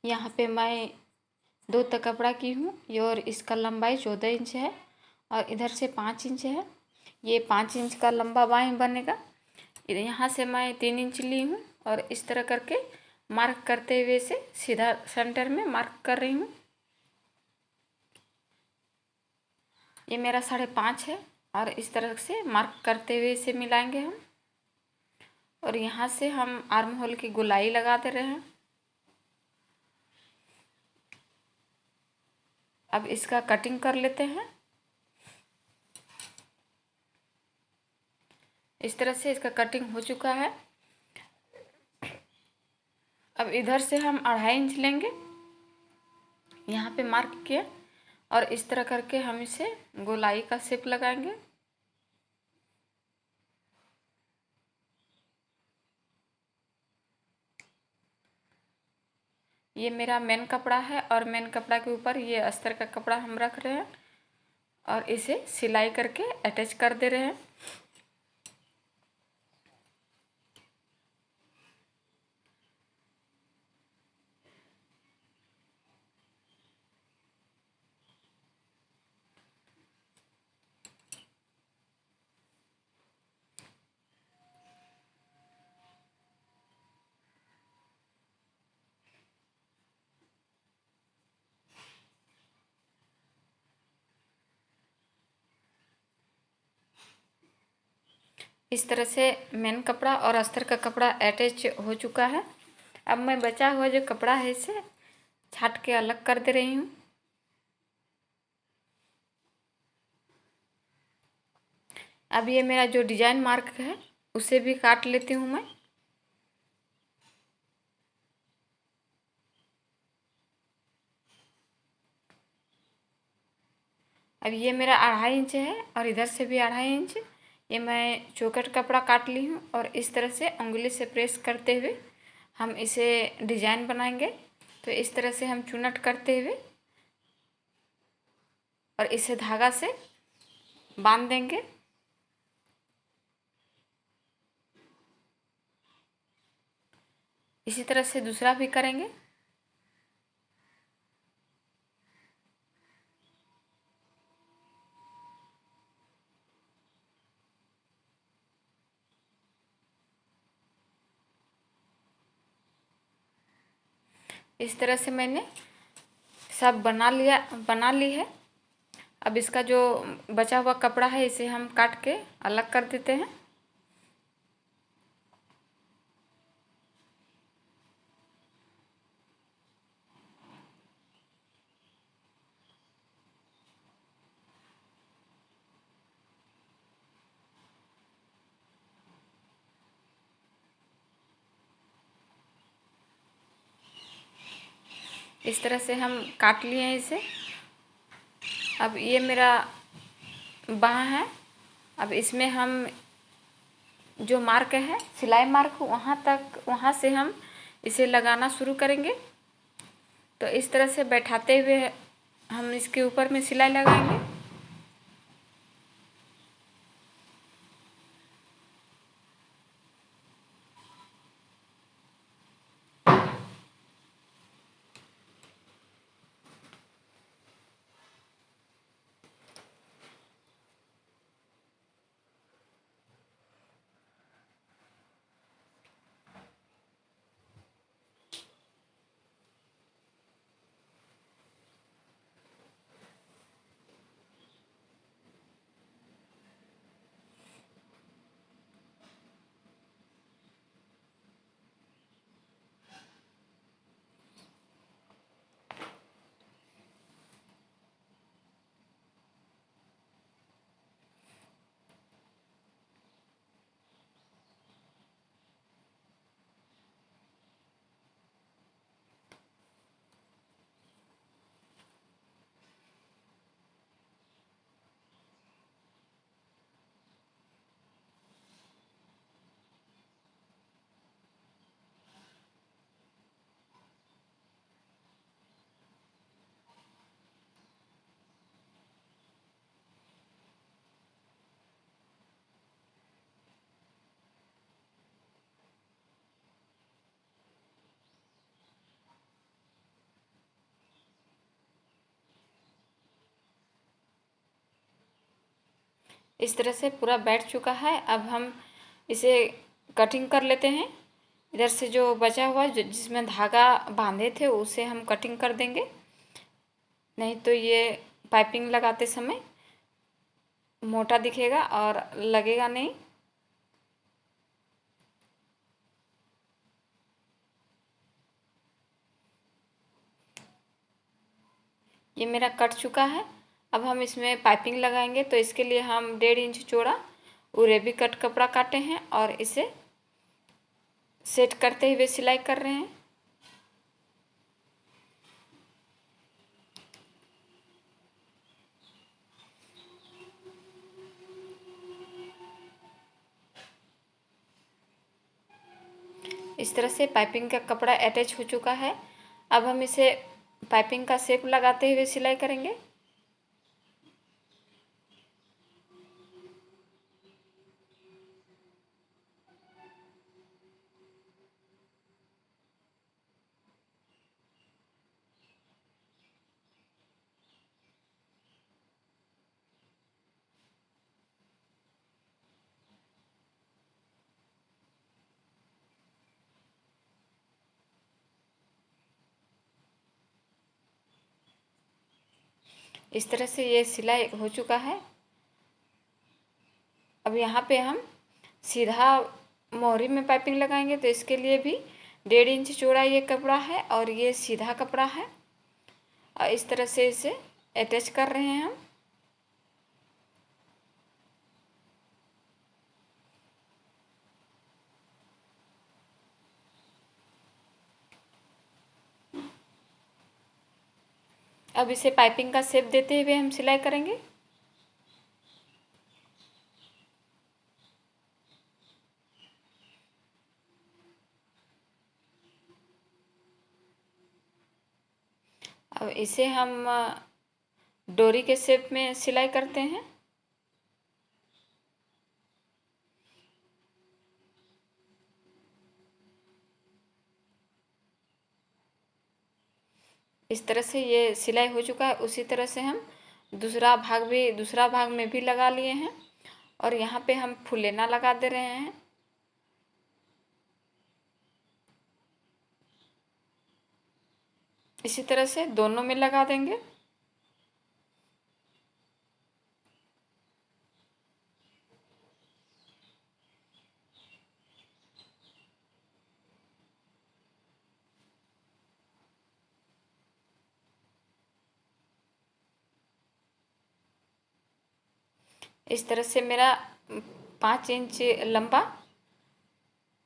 यहाँ पे मैं 2 तक कपड़ा की हूँ ये, और इसका लंबाई 14 इंच है और इधर से 5 इंच है। ये 5 इंच का लंबा बाएँ बनेगा। यहाँ से मैं 3 इंच ली हूँ और इस तरह करके मार्क करते हुए से सीधा सेंटर में मार्क कर रही हूँ। ये मेरा 5.5 है और इस तरह से मार्क करते हुए इसे मिलाएंगे हम। और यहाँ से हम आर्म होल की गोलाई लगा दे रहे हैं। अब इसका कटिंग कर लेते हैं। इस तरह से इसका कटिंग हो चुका है। अब इधर से हम 2.5 इंच लेंगे, यहाँ पे मार्क किया, और इस तरह करके हम इसे गोलाई का शेप लगाएंगे। ये मेरा मेन कपड़ा है और मेन कपड़ा के ऊपर ये अस्तर का कपड़ा हम रख रहे हैं और इसे सिलाई करके अटैच कर दे रहे हैं। इस तरह से मेन कपड़ा और अस्तर का कपड़ा अटैच हो चुका है। अब मैं बचा हुआ जो कपड़ा है इसे छाट के अलग कर दे रही हूँ। अब ये मेरा जो डिजाइन मार्क है उसे भी काट लेती हूँ मैं। अब ये मेरा 2.5 इंच है और इधर से भी 2.5 इंच। ये मैं चौकट कपड़ा काट ली हूँ और इस तरह से उंगली से प्रेस करते हुए हम इसे डिजाइन बनाएंगे। तो इस तरह से हम चुनट करते हुए और इसे धागा से बांध देंगे। इसी तरह से दूसरा भी करेंगे। इस तरह से मैंने सब बना ली है। अब इसका जो बचा हुआ कपड़ा है इसे हम काट के अलग कर देते हैं। इस तरह से हम काट लिए हैं इसे। अब ये मेरा बाँह है। अब इसमें हम जो मार्क है सिलाई मार्क वहाँ से हम इसे लगाना शुरू करेंगे। तो इस तरह से बैठाते हुए हम इसके ऊपर में सिलाई लगाएंगे। इस तरह से पूरा बैठ चुका है। अब हम इसे कटिंग कर लेते हैं। इधर से जो बचा हुआ जिसमें धागा बांधे थे उसे हम कटिंग कर देंगे, नहीं तो ये पाइपिंग लगाते समय मोटा दिखेगा और लगेगा नहीं। ये मेरा कट चुका है। अब हम इसमें पाइपिंग लगाएंगे, तो इसके लिए हम 1.5 इंच चौड़ा उरेबी कट कपड़ा काटे हैं और इसे सेट करते हुए सिलाई कर रहे हैं। इस तरह से पाइपिंग का कपड़ा अटैच हो चुका है। अब हम इसे पाइपिंग का शेप लगाते हुए सिलाई करेंगे। इस तरह से ये सिलाई हो चुका है। अब यहाँ पे हम सीधा मोहरी में पाइपिंग लगाएंगे, तो इसके लिए भी 1.5 इंच चौड़ा ये कपड़ा है और ये सीधा कपड़ा है और इस तरह से इसे अटैच कर रहे हैं हम। अब इसे पाइपिंग का शेप देते हुए हम सिलाई करेंगे। अब इसे हम डोरी के शेप में सिलाई करते हैं। इस तरह से ये सिलाई हो चुका है। उसी तरह से हम दूसरा भाग में भी लगा लिए हैं और यहाँ पे हम फुलेना लगा दे रहे हैं। इसी तरह से दोनों में लगा देंगे। इस तरह से मेरा 5 इंच लंबा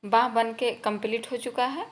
बाँह बन के कंप्लीट हो चुका है।